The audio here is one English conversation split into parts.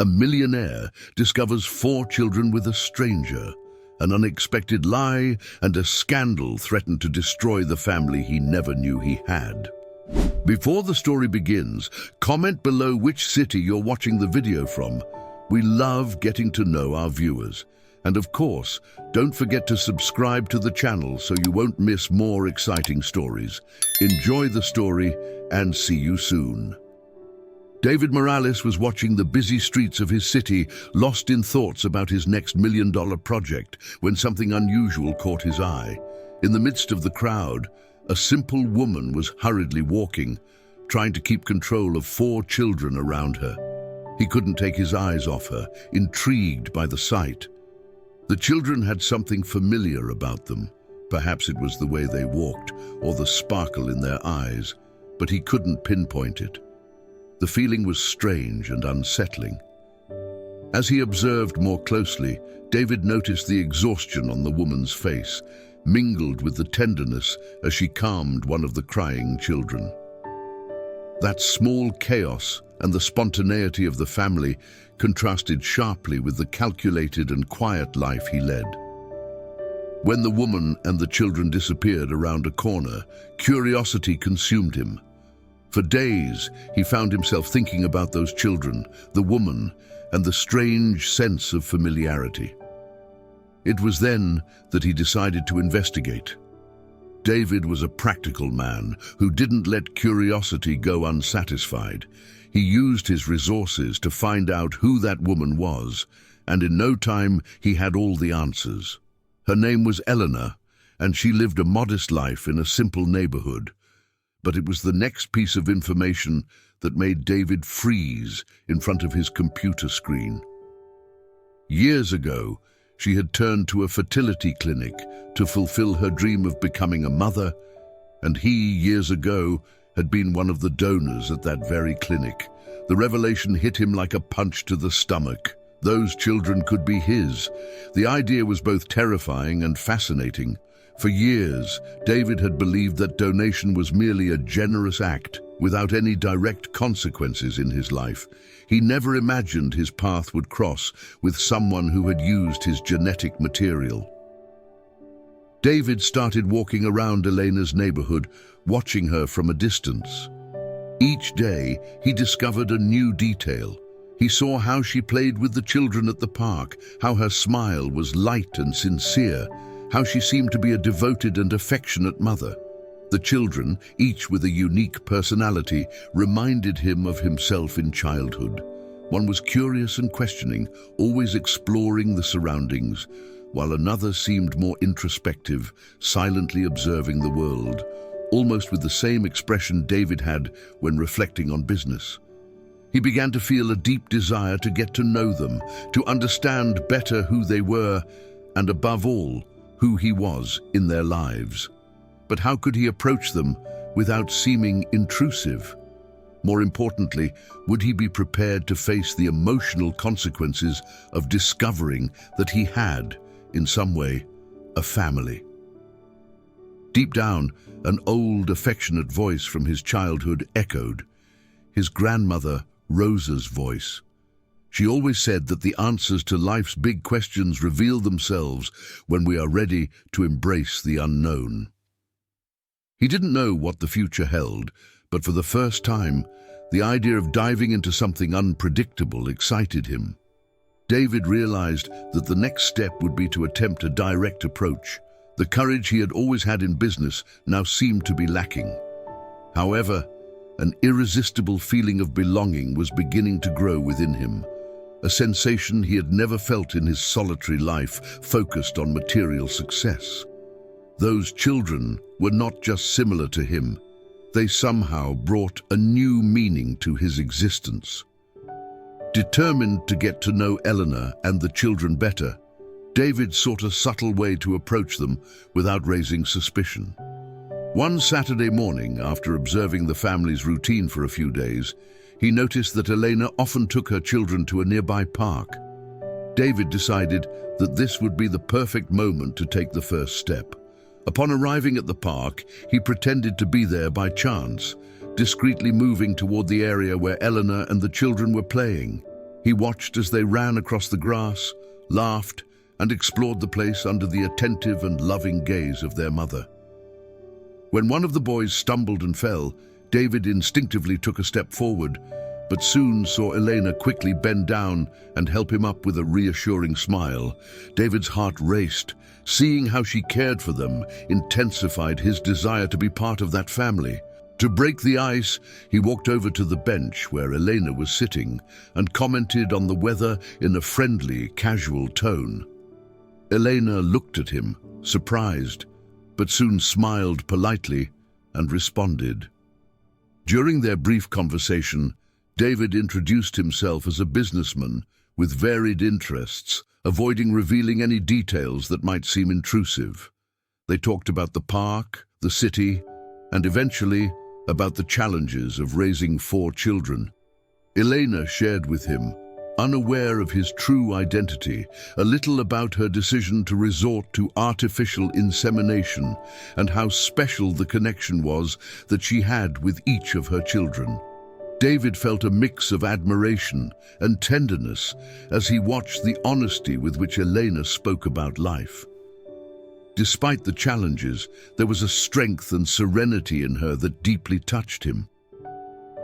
A millionaire discovers 4 children with a stranger. An unexpected lie and a scandal threaten to destroy the family he never knew he had. Before the story begins, comment below which city you're watching the video from. We love getting to know our viewers. And of course, don't forget to subscribe to the channel so you won't miss more exciting stories. Enjoy the story and see you soon. David Morales was watching the busy streets of his city, lost in thoughts about his next million-dollar project, when something unusual caught his eye. In the midst of the crowd, a simple woman was hurriedly walking, trying to keep control of 4 children around her. He couldn't take his eyes off her, intrigued by the sight. The children had something familiar about them. Perhaps it was the way they walked or the sparkle in their eyes, but he couldn't pinpoint it. The feeling was strange and unsettling. As he observed more closely, David noticed the exhaustion on the woman's face, mingled with the tenderness as she calmed one of the crying children. That small chaos and the spontaneity of the family contrasted sharply with the calculated and quiet life he led. When the woman and the children disappeared around a corner, curiosity consumed him. For days, he found himself thinking about those children, the woman, and the strange sense of familiarity. It was then that he decided to investigate. David was a practical man who didn't let curiosity go unsatisfied. He used his resources to find out who that woman was, and in no time he had all the answers. Her name was Eleanor, and she lived a modest life in a simple neighborhood. But it was the next piece of information that made David freeze in front of his computer screen. Years ago, she had turned to a fertility clinic to fulfill her dream of becoming a mother, and he, years ago, had been one of the donors at that very clinic. The revelation hit him like a punch to the stomach. Those children could be his. The idea was both terrifying and fascinating. For years, David had believed that donation was merely a generous act, without any direct consequences in his life. He never imagined his path would cross with someone who had used his genetic material. David started walking around Elena's neighborhood, watching her from a distance. Each day, he discovered a new detail. He saw how she played with the children at the park, how her smile was light and sincere, how she seemed to be a devoted and affectionate mother. The children, each with a unique personality, reminded him of himself in childhood. One was curious and questioning, always exploring the surroundings, while another seemed more introspective, silently observing the world, almost with the same expression David had when reflecting on business. He began to feel a deep desire to get to know them, to understand better who they were, and above all, who he was in their lives. But how could he approach them without seeming intrusive? More importantly, would he be prepared to face the emotional consequences of discovering that he had, in some way, a family? Deep down, an old, affectionate voice from his childhood echoed. His grandmother, Rosa's voice. She always said that the answers to life's big questions reveal themselves when we are ready to embrace the unknown. He didn't know what the future held, but for the first time, the idea of diving into something unpredictable excited him. David realized that the next step would be to attempt a direct approach. The courage he had always had in business now seemed to be lacking. However, an irresistible feeling of belonging was beginning to grow within him, a sensation he had never felt in his solitary life focused on material success. Those children were not just similar to him, they somehow brought a new meaning to his existence. Determined to get to know Eleanor and the children better, David sought a subtle way to approach them without raising suspicion. One Saturday morning, after observing the family's routine for a few days, he noticed that Elena often took her children to a nearby park. David decided that this would be the perfect moment to take the first step. Upon arriving at the park, he pretended to be there by chance, discreetly moving toward the area where Eleanor and the children were playing. He watched as they ran across the grass, laughed, and explored the place under the attentive and loving gaze of their mother. When one of the boys stumbled and fell, David instinctively took a step forward, but soon saw Elena quickly bend down and help him up with a reassuring smile. David's heart raced. Seeing how she cared for them intensified his desire to be part of that family. To break the ice, he walked over to the bench where Elena was sitting and commented on the weather in a friendly, casual tone. Elena looked at him, surprised, but soon smiled politely and responded. During their brief conversation, David introduced himself as a businessman with varied interests, avoiding revealing any details that might seem intrusive. They talked about the park, the city, and eventually about the challenges of raising 4 children. Elena shared with him, unaware of his true identity, a little about her decision to resort to artificial insemination and how special the connection was that she had with each of her children. David felt a mix of admiration and tenderness as he watched the honesty with which Elena spoke about life. Despite the challenges, there was a strength and serenity in her that deeply touched him.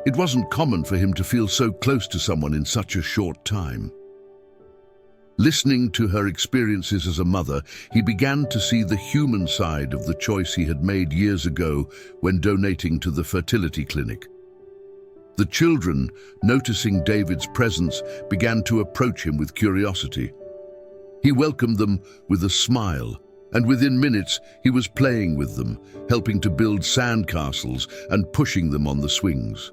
It wasn't common for him to feel so close to someone in such a short time. Listening to her experiences as a mother, he began to see the human side of the choice he had made years ago when donating to the fertility clinic. The children, noticing David's presence, began to approach him with curiosity. He welcomed them with a smile, and within minutes he was playing with them, helping to build sandcastles and pushing them on the swings.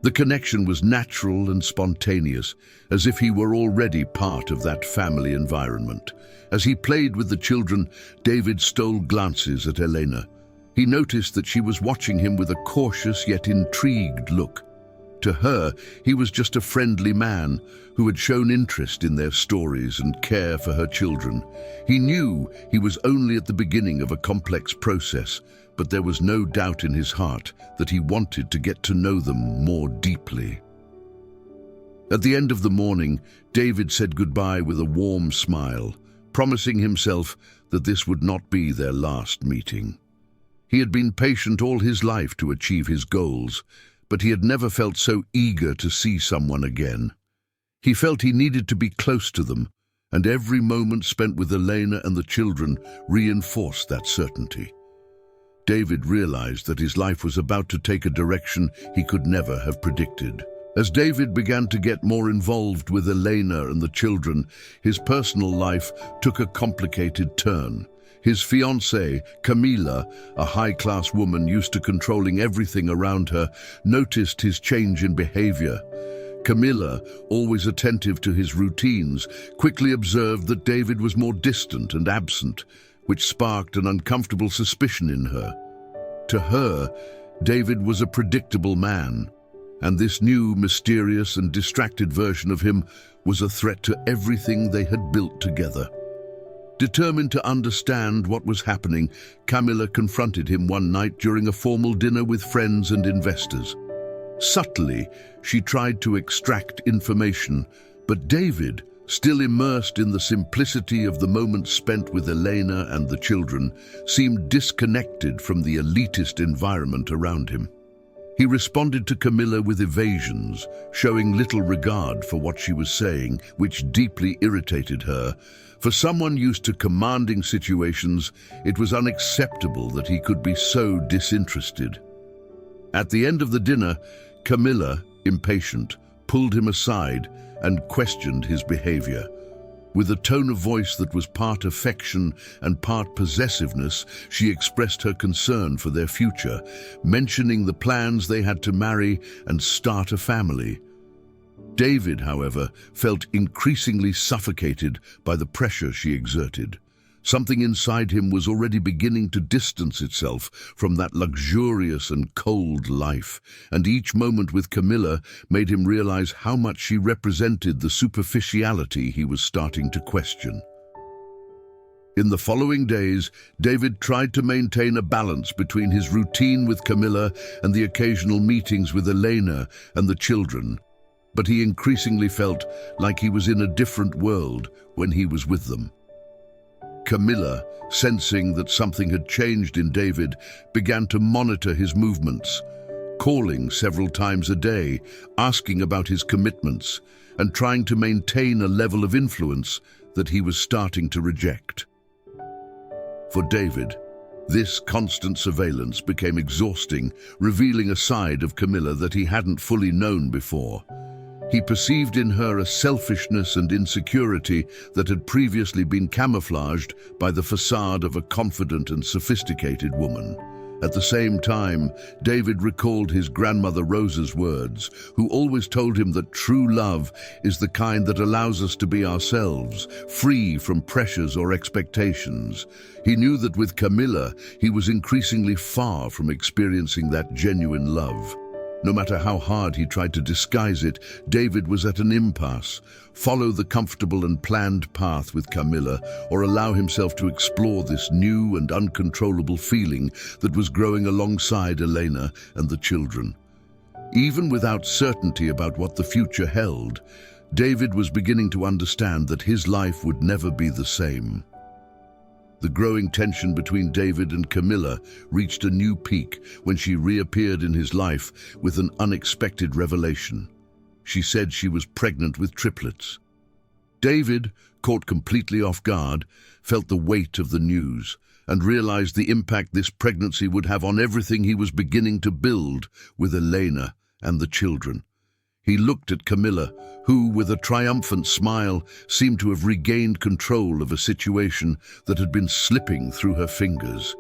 The connection was natural and spontaneous, as if he were already part of that family environment. As he played with the children, David stole glances at Elena. He noticed that she was watching him with a cautious yet intrigued look. To her, he was just a friendly man who had shown interest in their stories and care for her children. He knew he was only at the beginning of a complex process, but there was no doubt in his heart that he wanted to get to know them more deeply. At the end of the morning, David said goodbye with a warm smile, promising himself that this would not be their last meeting. He had been patient all his life to achieve his goals, but he had never felt so eager to see someone again. He felt he needed to be close to them, and every moment spent with Elena and the children reinforced that certainty. David realized that his life was about to take a direction he could never have predicted. As David began to get more involved with Elena and the children, his personal life took a complicated turn. His fiancée, Camila, a high-class woman used to controlling everything around her, noticed his change in behavior. Camila, always attentive to his routines, quickly observed that David was more distant and absent, which sparked an uncomfortable suspicion in her. To her, David was a predictable man, and this new, mysterious and distracted version of him was a threat to everything they had built together. Determined to understand what was happening, Camila confronted him one night during a formal dinner with friends and investors. Subtly, she tried to extract information, but David, still immersed in the simplicity of the moments spent with Elena and the children, seemed disconnected from the elitist environment around him. He responded to Camila with evasions, showing little regard for what she was saying, which deeply irritated her. For someone used to commanding situations, it was unacceptable that he could be so disinterested. At the end of the dinner, Camila, impatient, pulled him aside and questioned his behavior. With a tone of voice that was part affection and part possessiveness, she expressed her concern for their future, mentioning the plans they had to marry and start a family. David, however, felt increasingly suffocated by the pressure she exerted. Something inside him was already beginning to distance itself from that luxurious and cold life, and each moment with Camila made him realize how much she represented the superficiality he was starting to question. In the following days, David tried to maintain a balance between his routine with Camila and the occasional meetings with Elena and the children. but he increasingly felt like he was in a different world when he was with them. Camilla, sensing that something had changed in David, began to monitor his movements, calling several times a day, asking about his commitments, and trying to maintain a level of influence that he was starting to reject. For David, this constant surveillance became exhausting, revealing a side of Camilla that he hadn't fully known before. He perceived in her a selfishness and insecurity that had previously been camouflaged by the facade of a confident and sophisticated woman. At the same time, David recalled his grandmother Rosa's words, who always told him that true love is the kind that allows us to be ourselves, free from pressures or expectations. He knew that with Camilla, he was increasingly far from experiencing that genuine love. No matter how hard he tried to disguise it, David was at an impasse. Follow the comfortable and planned path with Camilla, or allow himself to explore this new and uncontrollable feeling that was growing alongside Elena and the children. Even without certainty about what the future held, David was beginning to understand that his life would never be the same. The growing tension between David and Camilla reached a new peak when she reappeared in his life with an unexpected revelation. She said she was pregnant with triplets. David, caught completely off guard, felt the weight of the news and realized the impact this pregnancy would have on everything he was beginning to build with Elena and the children. He looked at Camilla, who, with a triumphant smile, seemed to have regained control of a situation that had been slipping through her fingers.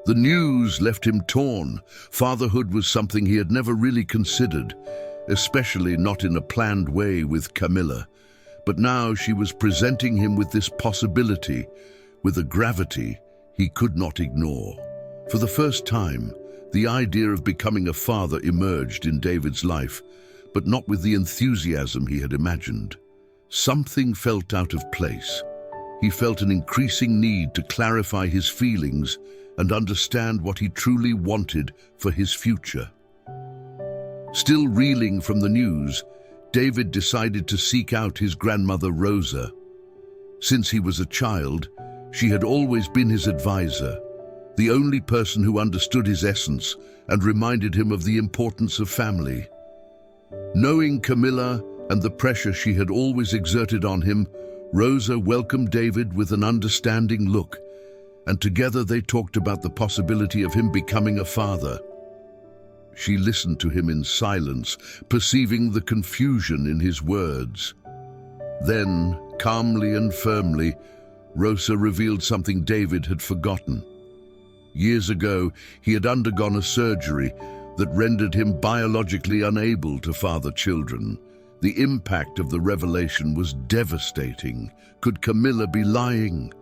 The news left him torn. Fatherhood was something he had never really considered, especially not in a planned way with Camilla. But now she was presenting him with this possibility, with a gravity he could not ignore. For the first time, the idea of becoming a father emerged in David's life, but not with the enthusiasm he had imagined. Something felt out of place. He felt an increasing need to clarify his feelings and understand what he truly wanted for his future. Still reeling from the news, David decided to seek out his grandmother Rosa. Since he was a child, she had always been his advisor, the only person who understood his essence and reminded him of the importance of family. Knowing Camilla and the pressure she had always exerted on him, Rosa welcomed David with an understanding look, and together they talked about the possibility of him becoming a father. She listened to him in silence, perceiving the confusion in his words. Then, calmly and firmly, Rosa revealed something David had forgotten. Years ago, he had undergone a surgery that rendered him biologically unable to father children. The impact of the revelation was devastating. Could Camilla be lying?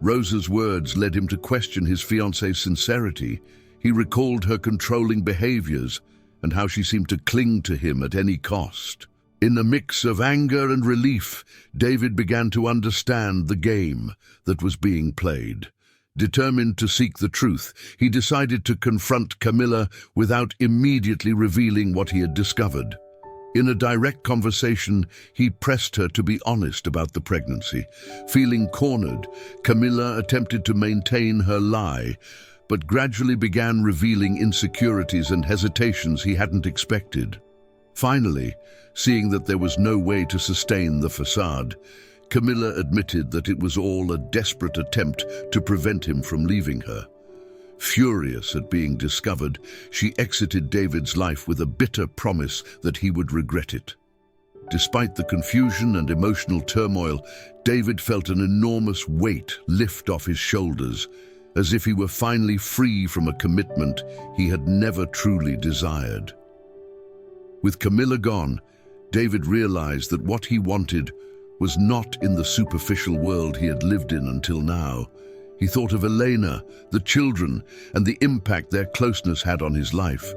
Rosa's words led him to question his fiancée's sincerity. He recalled her controlling behaviors and how she seemed to cling to him at any cost. In a mix of anger and relief, David began to understand the game that was being played. Determined to seek the truth, he decided to confront Camilla without immediately revealing what he had discovered. In a direct conversation, he pressed her to be honest about the pregnancy. Feeling cornered, Camilla attempted to maintain her lie, but gradually began revealing insecurities and hesitations he hadn't expected. Finally, seeing that there was no way to sustain the facade, Camilla admitted that it was all a desperate attempt to prevent him from leaving her. Furious at being discovered, she exited David's life with a bitter promise that he would regret it. Despite the confusion and emotional turmoil, David felt an enormous weight lift off his shoulders, as if he were finally free from a commitment he had never truly desired. With Camilla gone, David realized that what he wanted was not in the superficial world he had lived in until now. He thought of Elena, the children, and the impact their closeness had on his life.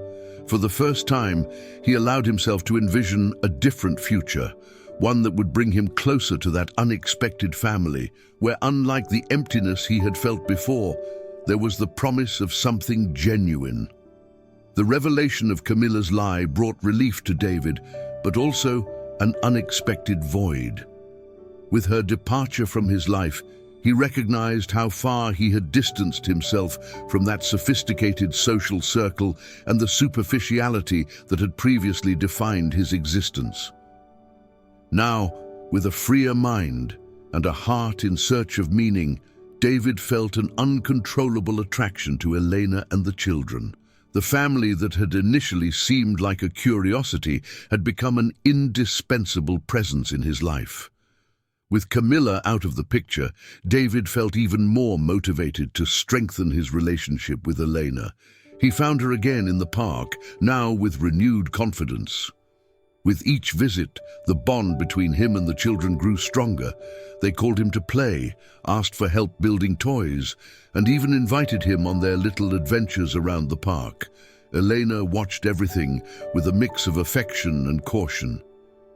For the first time, he allowed himself to envision a different future, one that would bring him closer to that unexpected family, where, unlike the emptiness he had felt before, there was the promise of something genuine. The revelation of Camilla's lie brought relief to David, but also an unexpected void. With her departure from his life, he recognized how far he had distanced himself from that sophisticated social circle and the superficiality that had previously defined his existence. Now, with a freer mind and a heart in search of meaning, David felt an uncontrollable attraction to Elena and the children. The family that had initially seemed like a curiosity had become an indispensable presence in his life. With Camilla out of the picture, David felt even more motivated to strengthen his relationship with Elena. He found her again in the park, now with renewed confidence. With each visit, the bond between him and the children grew stronger. They called him to play, asked for help building toys, and even invited him on their little adventures around the park. Elena watched everything with a mix of affection and caution.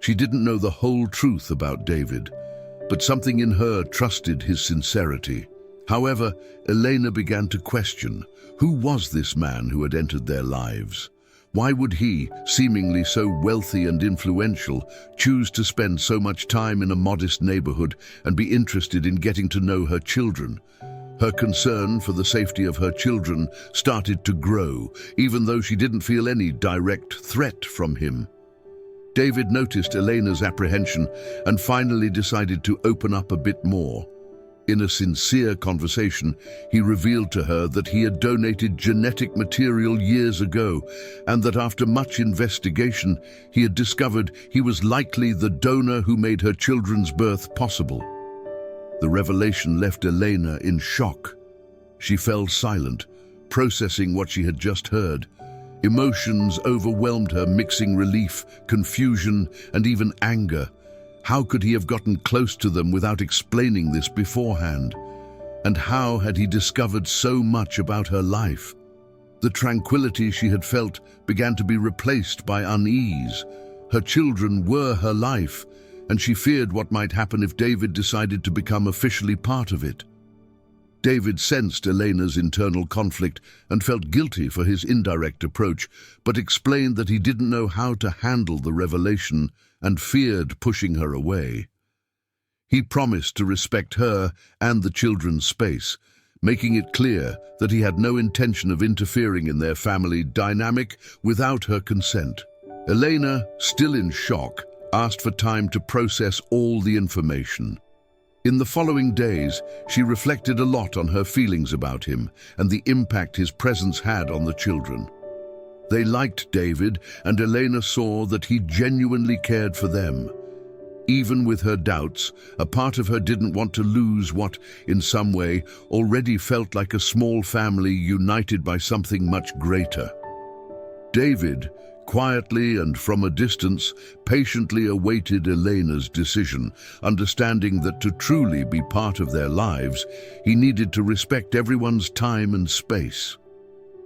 She didn't know the whole truth about David, but something in her trusted his sincerity. However, Elena began to question, who was this man who had entered their lives? Why would he, seemingly so wealthy and influential, choose to spend so much time in a modest neighborhood and be interested in getting to know her children? Her concern for the safety of her children started to grow, even though she didn't feel any direct threat from him. David noticed Elena's apprehension and finally decided to open up a bit more. In a sincere conversation, he revealed to her that he had donated genetic material years ago, and that after much investigation, he had discovered he was likely the donor who made her children's birth possible. The revelation left Elena in shock. She fell silent, processing what she had just heard. Emotions overwhelmed her, mixing relief, confusion, and even anger. How could he have gotten close to them without explaining this beforehand? And how had he discovered so much about her life? The tranquility she had felt began to be replaced by unease. Her children were her life, and she feared what might happen if David decided to become officially part of it. David sensed Elena's internal conflict and felt guilty for his indirect approach, but explained that he didn't know how to handle the revelation and feared pushing her away. He promised to respect her and the children's space, making it clear that he had no intention of interfering in their family dynamic without her consent. Elena, still in shock, asked for time to process all the information. In the following days, she reflected a lot on her feelings about him and the impact his presence had on the children. They liked David, and Elena saw that he genuinely cared for them. Even with her doubts, a part of her didn't want to lose what, in some way, already felt like a small family united by something much greater. David, quietly and from a distance, patiently awaited Elena's decision, understanding that to truly be part of their lives, he needed to respect everyone's time and space.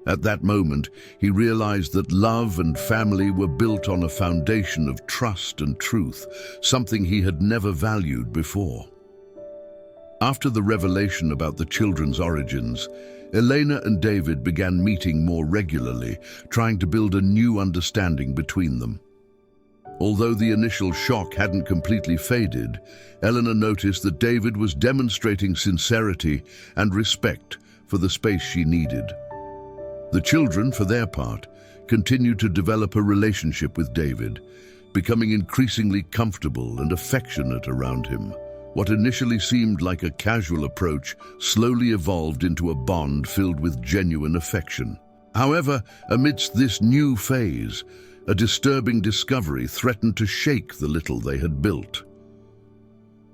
At that moment, he realized that love and family were built on a foundation of trust and truth, something he had never valued before. After the revelation about the children's origins, Elena and David began meeting more regularly, trying to build a new understanding between them. Although the initial shock hadn't completely faded, Elena noticed that David was demonstrating sincerity and respect for the space she needed. The children, for their part, continued to develop a relationship with David, becoming increasingly comfortable and affectionate around him. What initially seemed like a casual approach slowly evolved into a bond filled with genuine affection. However, amidst this new phase, a disturbing discovery threatened to shake the little they had built.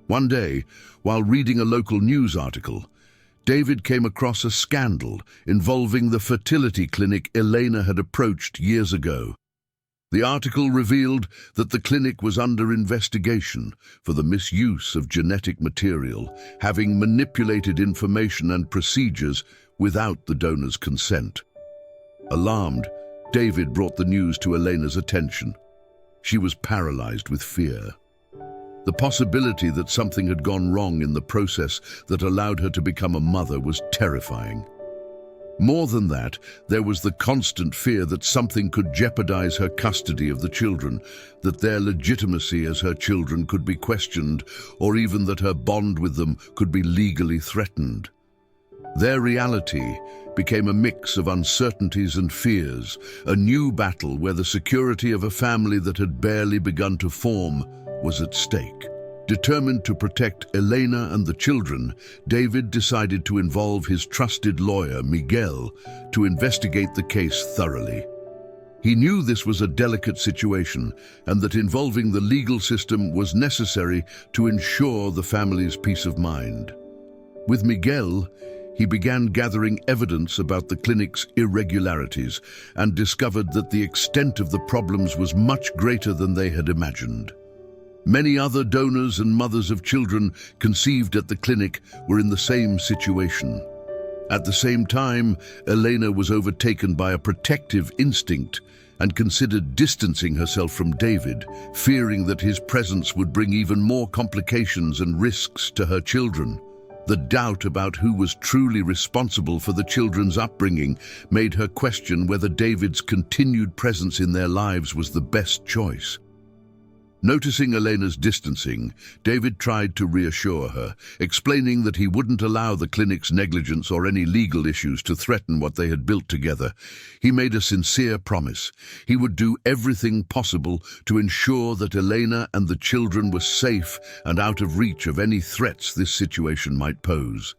One day, while reading a local news article, David came across a scandal involving the fertility clinic Elena had approached years ago. The article revealed that the clinic was under investigation for the misuse of genetic material, having manipulated information and procedures without the donor's consent. Alarmed, David brought the news to Elena's attention. She was paralyzed with fear. The possibility that something had gone wrong in the process that allowed her to become a mother was terrifying. More than that, there was the constant fear that something could jeopardize her custody of the children, that their legitimacy as her children could be questioned, or even that her bond with them could be legally threatened. Their reality became a mix of uncertainties and fears, a new battle where the security of a family that had barely begun to form was at stake. Determined to protect Elena and the children, David decided to involve his trusted lawyer, Miguel, to investigate the case thoroughly. He knew this was a delicate situation and that involving the legal system was necessary to ensure the family's peace of mind. With Miguel, he began gathering evidence about the clinic's irregularities and discovered that the extent of the problems was much greater than they had imagined. Many other donors and mothers of children conceived at the clinic were in the same situation. At the same time, Elena was overtaken by a protective instinct and considered distancing herself from David, fearing that his presence would bring even more complications and risks to her children. The doubt about who was truly responsible for the children's upbringing made her question whether David's continued presence in their lives was the best choice. Noticing Elena's distancing, David tried to reassure her, explaining that he wouldn't allow the clinic's negligence or any legal issues to threaten what they had built together. He made a sincere promise. He would do everything possible to ensure that Elena and the children were safe and out of reach of any threats this situation might pose.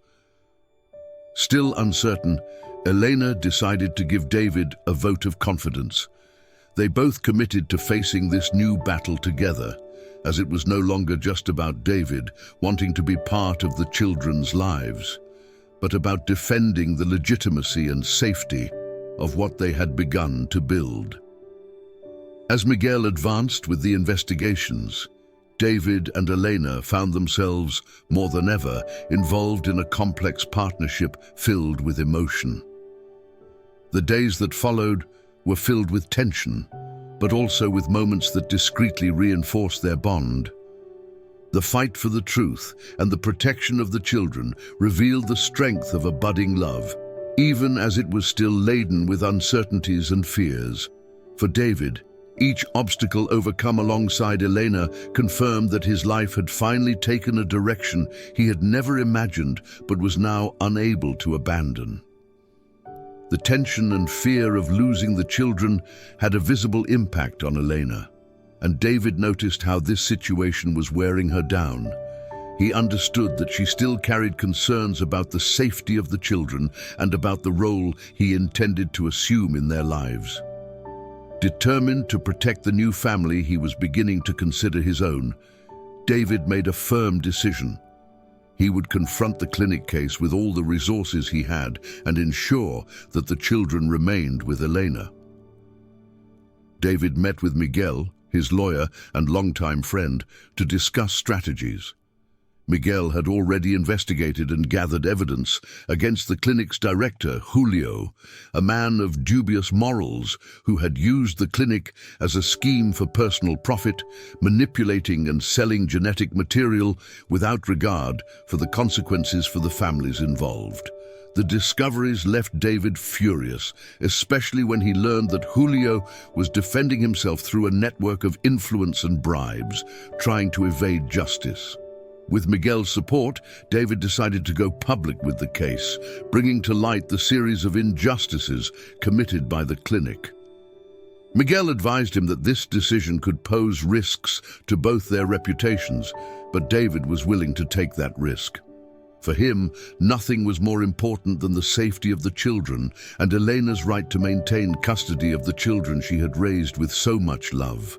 Still uncertain, Elena decided to give David a vote of confidence. They both committed to facing this new battle together, as it was no longer just about David wanting to be part of the children's lives, but about defending the legitimacy and safety of what they had begun to build. As Miguel advanced with the investigations, David and Elena found themselves, more than ever, involved in a complex partnership filled with emotion. The days that followed were filled with tension, but also with moments that discreetly reinforced their bond. The fight for the truth and the protection of the children revealed the strength of a budding love, even as it was still laden with uncertainties and fears. For David, each obstacle overcome alongside Elena confirmed that his life had finally taken a direction he had never imagined but was now unable to abandon. The tension and fear of losing the children had a visible impact on Elena, and David noticed how this situation was wearing her down. He understood that she still carried concerns about the safety of the children and about the role he intended to assume in their lives. Determined to protect the new family he was beginning to consider his own, David made a firm decision. He would confront the clinic case with all the resources he had and ensure that the children remained with Elena. David met with Miguel, his lawyer and longtime friend, to discuss strategies. Miguel had already investigated and gathered evidence against the clinic's director, Julio, a man of dubious morals who had used the clinic as a scheme for personal profit, manipulating and selling genetic material without regard for the consequences for the families involved. The discoveries left David furious, especially when he learned that Julio was defending himself through a network of influence and bribes, trying to evade justice. With Miguel's support, David decided to go public with the case, bringing to light the series of injustices committed by the clinic. Miguel advised him that this decision could pose risks to both their reputations, but David was willing to take that risk. For him, nothing was more important than the safety of the children and Elena's right to maintain custody of the children she had raised with so much love.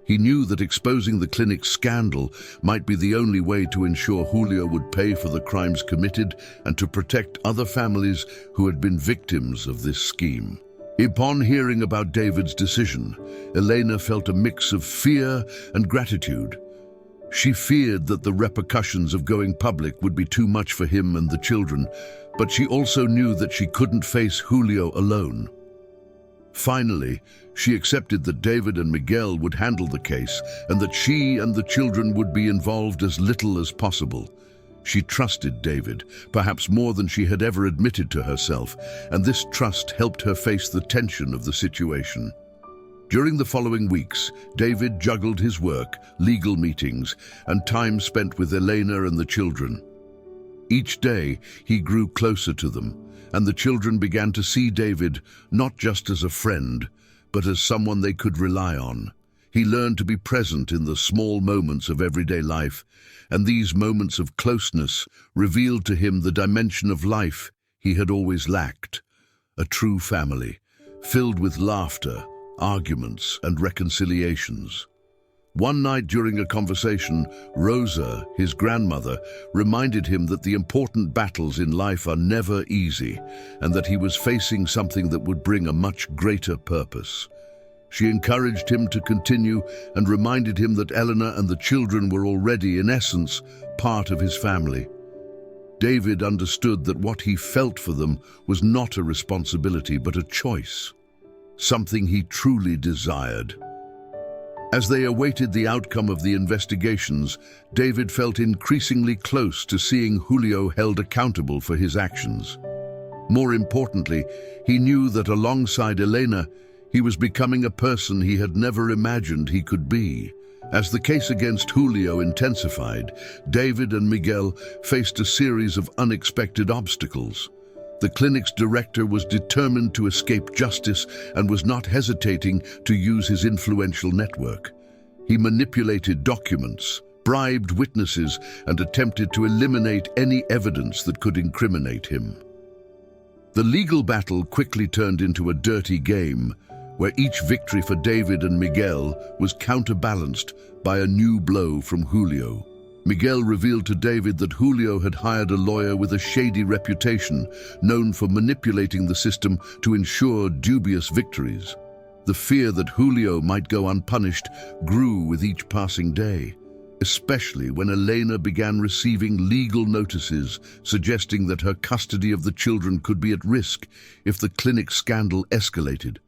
He knew that exposing the clinic's scandal might be the only way to ensure Julio would pay for the crimes committed and to protect other families who had been victims of this scheme. Upon hearing about David's decision, Elena felt a mix of fear and gratitude. She feared that the repercussions of going public would be too much for him and the children, but she also knew that she couldn't face Julio alone. Finally, she accepted that David and Miguel would handle the case and that she and the children would be involved as little as possible. She trusted David, perhaps more than she had ever admitted to herself, and this trust helped her face the tension of the situation. During the following weeks, David juggled his work, legal meetings, and time spent with Elena and the children. Each day, he grew closer to them, and the children began to see David not just as a friend, but as someone they could rely on. He learned to be present in the small moments of everyday life, and these moments of closeness revealed to him the dimension of life he had always lacked: a true family, filled with laughter, arguments, and reconciliations. One night during a conversation, Rosa, his grandmother, reminded him that the important battles in life are never easy, and that he was facing something that would bring a much greater purpose. She encouraged him to continue and reminded him that Eleanor and the children were already, in essence, part of his family. David understood that what he felt for them was not a responsibility but a choice, something he truly desired. As they awaited the outcome of the investigations, David felt increasingly close to seeing Julio held accountable for his actions. More importantly, he knew that alongside Elena, he was becoming a person he had never imagined he could be. As the case against Julio intensified, David and Miguel faced a series of unexpected obstacles. The clinic's director was determined to escape justice and was not hesitating to use his influential network. He manipulated documents, bribed witnesses, and attempted to eliminate any evidence that could incriminate him. The legal battle quickly turned into a dirty game, where each victory for David and Miguel was counterbalanced by a new blow from Julio. Miguel revealed to David that Julio had hired a lawyer with a shady reputation, known for manipulating the system to ensure dubious victories. The fear that Julio might go unpunished grew with each passing day, especially when Elena began receiving legal notices suggesting that her custody of the children could be at risk if the clinic scandal escalated.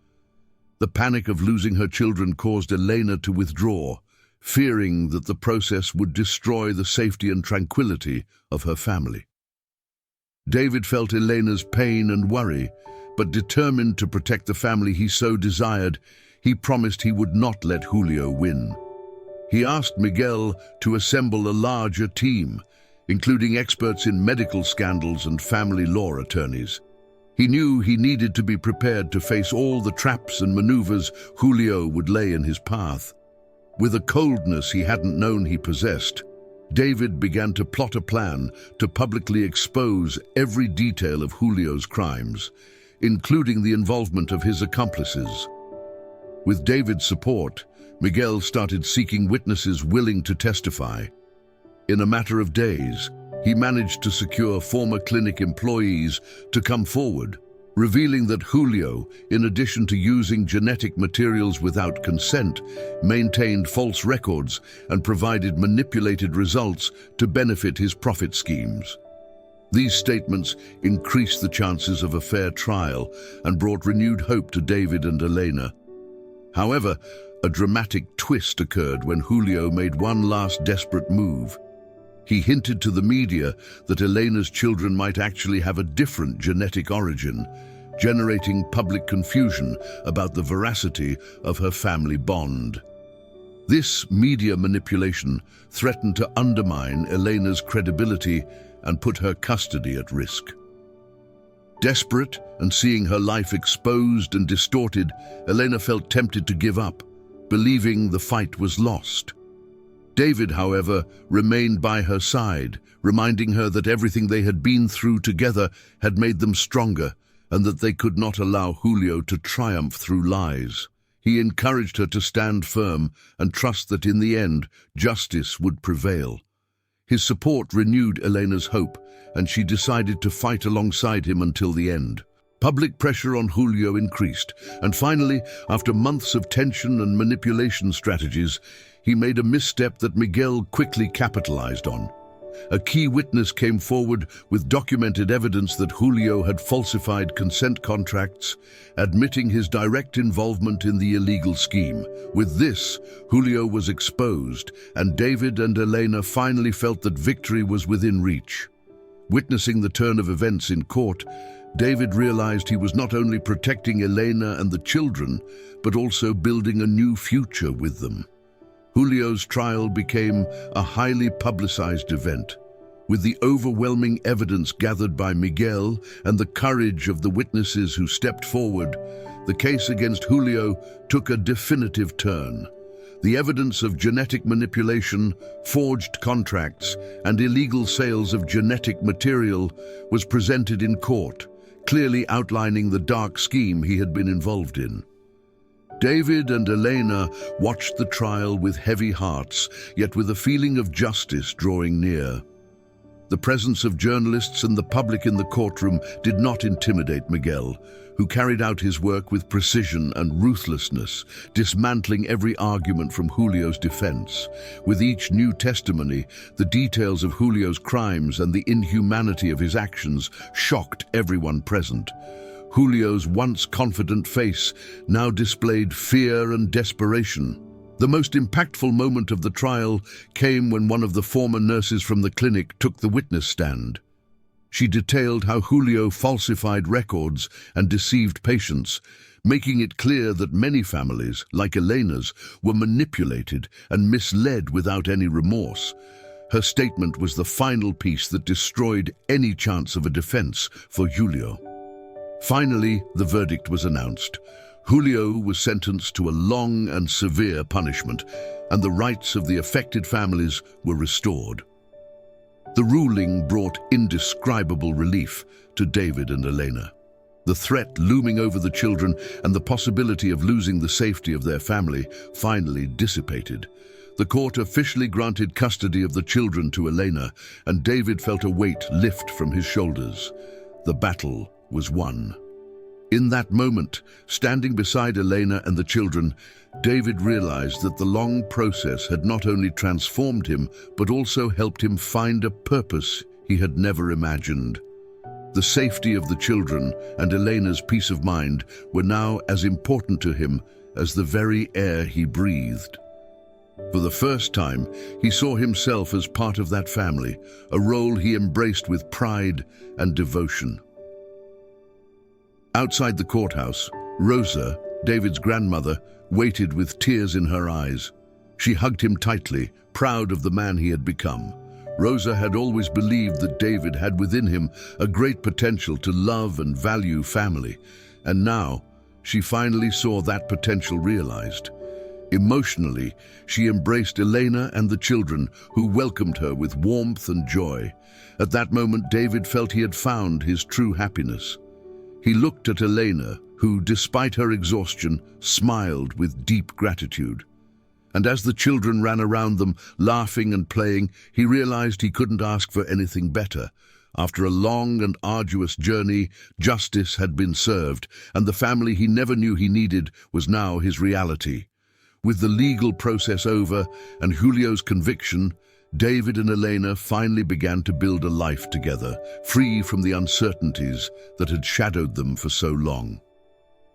The panic of losing her children caused Elena to withdraw, fearing that the process would destroy the safety and tranquility of her family. David felt Elena's pain and worry, but determined to protect the family he so desired, he promised he would not let Julio win. He asked Miguel to assemble a larger team, including experts in medical scandals and family law attorneys. He knew he needed to be prepared to face all the traps and maneuvers Julio would lay in his path. With a coldness he hadn't known he possessed, David began to plot a plan to publicly expose every detail of Julio's crimes, including the involvement of his accomplices. With David's support, Miguel started seeking witnesses willing to testify. In a matter of days, he managed to secure former clinic employees to come forward, revealing that Julio, in addition to using genetic materials without consent, maintained false records and provided manipulated results to benefit his profit schemes. These statements increased the chances of a fair trial and brought renewed hope to David and Elena. However, a dramatic twist occurred when Julio made one last desperate move. He hinted to the media that Elena's children might actually have a different genetic origin, generating public confusion about the veracity of her family bond. This media manipulation threatened to undermine Elena's credibility and put her custody at risk. Desperate and seeing her life exposed and distorted, Elena felt tempted to give up, believing the fight was lost. David, however, remained by her side, reminding her that everything they had been through together had made them stronger and that they could not allow Julio to triumph through lies. He encouraged her to stand firm and trust that in the end, justice would prevail. His support renewed Elena's hope, and she decided to fight alongside him until the end. Public pressure on Julio increased, and finally, after months of tension and manipulation strategies, he made a misstep that Miguel quickly capitalized on. a key witness came forward with documented evidence that Julio had falsified consent contracts, admitting his direct involvement in the illegal scheme. With this, Julio was exposed, and David and Elena finally felt that victory was within reach. Witnessing the turn of events in court, David realized he was not only protecting Elena and the children, but also building a new future with them. Julio's trial became a highly publicized event. With the overwhelming evidence gathered by Miguel and the courage of the witnesses who stepped forward, the case against Julio took a definitive turn. The evidence of genetic manipulation, forged contracts, and illegal sales of genetic material was presented in court, clearly outlining the dark scheme he had been involved in. David and Elena watched the trial with heavy hearts, yet with a feeling of justice drawing near. The presence of journalists and the public in the courtroom did not intimidate Miguel, who carried out his work with precision and ruthlessness, dismantling every argument from Julio's defense. With each new testimony, the details of Julio's crimes and the inhumanity of his actions shocked everyone present. Julio's once confident face now displayed fear and desperation. The most impactful moment of the trial came when one of the former nurses from the clinic took the witness stand. She detailed how Julio falsified records and deceived patients, making it clear that many families, like Elena's, were manipulated and misled without any remorse. Her statement was the final piece that destroyed any chance of a defense for Julio. Finally, the verdict was announced. Julio was sentenced to a long and severe punishment, and the rights of the affected families were restored. The ruling brought indescribable relief to David and Elena. The threat looming over the children and the possibility of losing the safety of their family finally dissipated. The court officially granted custody of the children to Elena, and David felt a weight lift from his shoulders. The battle was won. In that moment, standing beside Elena and the children, David realized that the long process had not only transformed him, but also helped him find a purpose he had never imagined. The safety of the children and Elena's peace of mind were now as important to him as the very air he breathed. For the first time, he saw himself as part of that family, a role he embraced with pride and devotion. Outside the courthouse, Rosa, David's grandmother, waited with tears in her eyes. She hugged him tightly, proud of the man he had become. Rosa had always believed that David had within him a great potential to love and value family, and now she finally saw that potential realized. Emotionally, she embraced Elena and the children, who welcomed her with warmth and joy. At that moment, David felt he had found his true happiness. He looked at Elena, who, despite her exhaustion, smiled with deep gratitude. And as the children ran around them, laughing and playing, he realized he couldn't ask for anything better. After a long and arduous journey, justice had been served, and the family he never knew he needed was now his reality. With the legal process over and Julio's conviction, David and Elena finally began to build a life together, free from the uncertainties that had shadowed them for so long.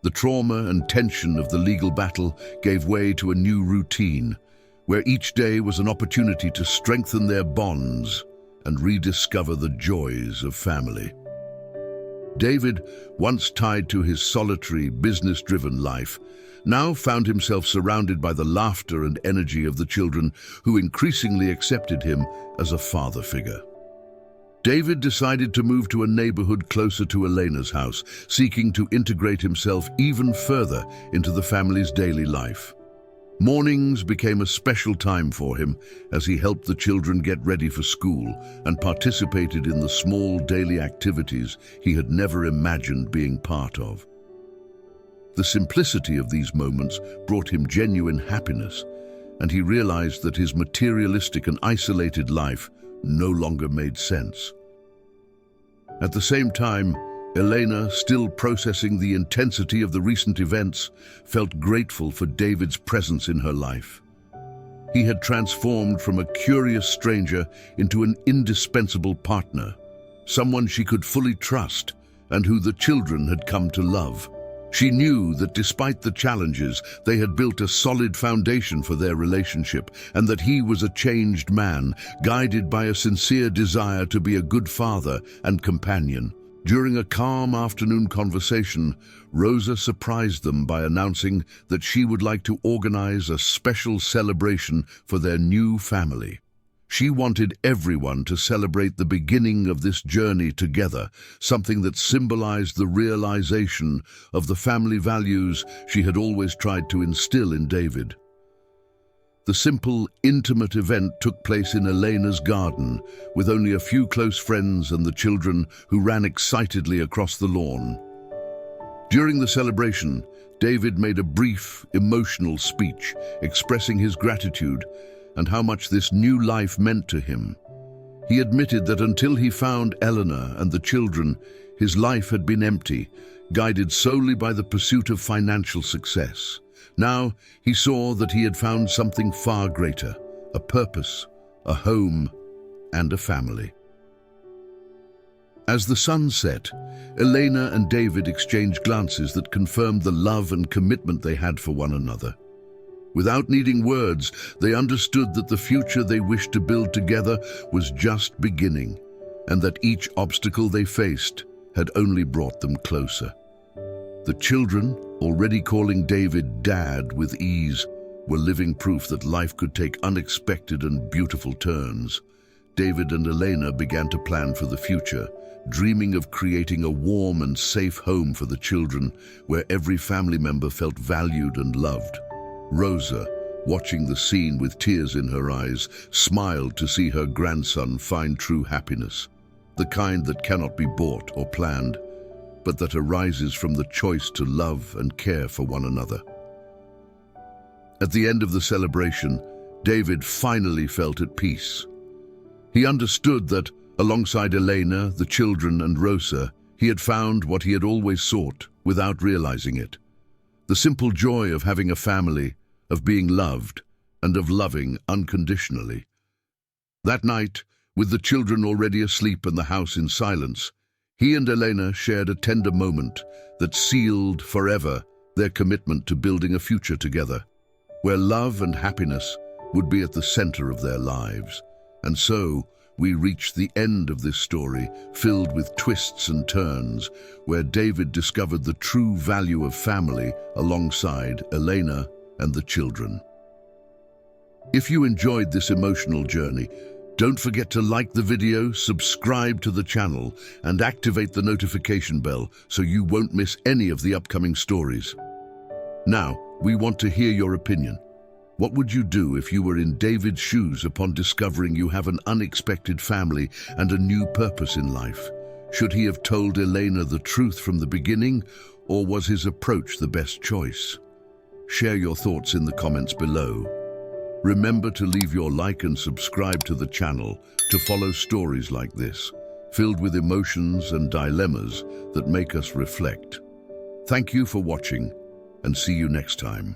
The trauma and tension of the legal battle gave way to a new routine, where each day was an opportunity to strengthen their bonds and rediscover the joys of family. David, once tied to his solitary, business-driven life, now found himself surrounded by the laughter and energy of the children, who increasingly accepted him as a father figure. David decided to move to a neighborhood closer to Elena's house, seeking to integrate himself even further into the family's daily life. Mornings became a special time for him as he helped the children get ready for school and participated in the small daily activities he had never imagined being part of. The simplicity of these moments brought him genuine happiness, and he realized that his materialistic and isolated life no longer made sense. At the same time, Elena, still processing the intensity of the recent events, felt grateful for David's presence in her life. He had transformed from a curious stranger into an indispensable partner, someone she could fully trust and who the children had come to love. She knew that despite the challenges, they had built a solid foundation for their relationship, and that he was a changed man, guided by a sincere desire to be a good father and companion. During a calm afternoon conversation, Rosa surprised them by announcing that she would like to organize a special celebration for their new family. She wanted everyone to celebrate the beginning of this journey together, something that symbolized the realization of the family values she had always tried to instill in David. The simple, intimate event took place in Elena's garden, with only a few close friends and the children who ran excitedly across the lawn. During the celebration, David made a brief, emotional speech, expressing his gratitude and how much this new life meant to him. He admitted that until he found Eleanor and the children, his life had been empty, guided solely by the pursuit of financial success. Now he saw that he had found something far greater, a purpose, a home, and a family. As the sun set, Elena and David exchanged glances that confirmed the love and commitment they had for one another. Without needing words, they understood that the future they wished to build together was just beginning, and that each obstacle they faced had only brought them closer. The children, already calling David Dad with ease, were living proof that life could take unexpected and beautiful turns. David and Elena began to plan for the future, dreaming of creating a warm and safe home for the children, where every family member felt valued and loved. Rosa, watching the scene with tears in her eyes, smiled to see her grandson find true happiness, the kind that cannot be bought or planned, but that arises from the choice to love and care for one another. At the end of the celebration, David finally felt at peace. He understood that, alongside Elena, the children, and Rosa, he had found what he had always sought without realizing it: the simple joy of having a family, of being loved, and of loving unconditionally. That night, with the children already asleep and the house in silence, he and Elena shared a tender moment that sealed forever their commitment to building a future together, where love and happiness would be at the center of their lives. And so, we reach the end of this story, filled with twists and turns, where David discovered the true value of family alongside Elena and the children. If you enjoyed this emotional journey, don't forget to like the video, subscribe to the channel, and activate the notification bell so you won't miss any of the upcoming stories. Now, we want to hear your opinion. What would you do if you were in David's shoes upon discovering you have an unexpected family and a new purpose in life? Should he have told Elena the truth from the beginning, or was his approach the best choice? Share your thoughts in the comments below. Remember to leave your like and subscribe to the channel to follow stories like this, filled with emotions and dilemmas that make us reflect. Thank you for watching, and see you next time.